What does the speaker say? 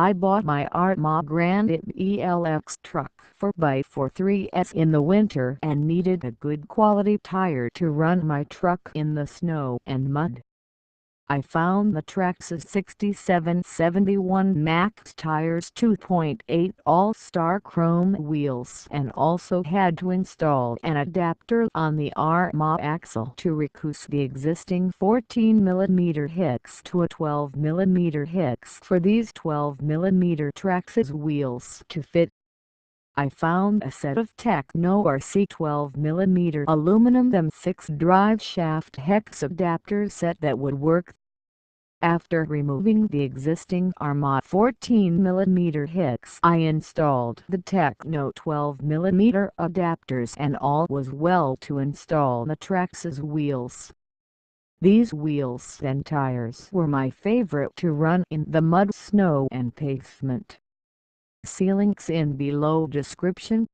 I bought my Arrma Granite BLX truck 4x4 3S in the winter and needed a good quality tire to run my truck in the snow and mud. I found the Traxxas 6771 Max tires 2.8 All-Star chrome wheels and also had to install an adapter on the Arrma axle to reduce the existing 14mm hex to a 12mm hex for these 12mm Traxxas wheels to fit. I found a set of Tekno RC 12mm aluminum M6 drive shaft hex adapter set that would work. After removing the existing Arrma 14mm hex, I installed the Tekno 12mm adapters and all was well to install the Traxxas wheels. These wheels and tires were my favorite to run in the mud, snow and pavement. See links in below description.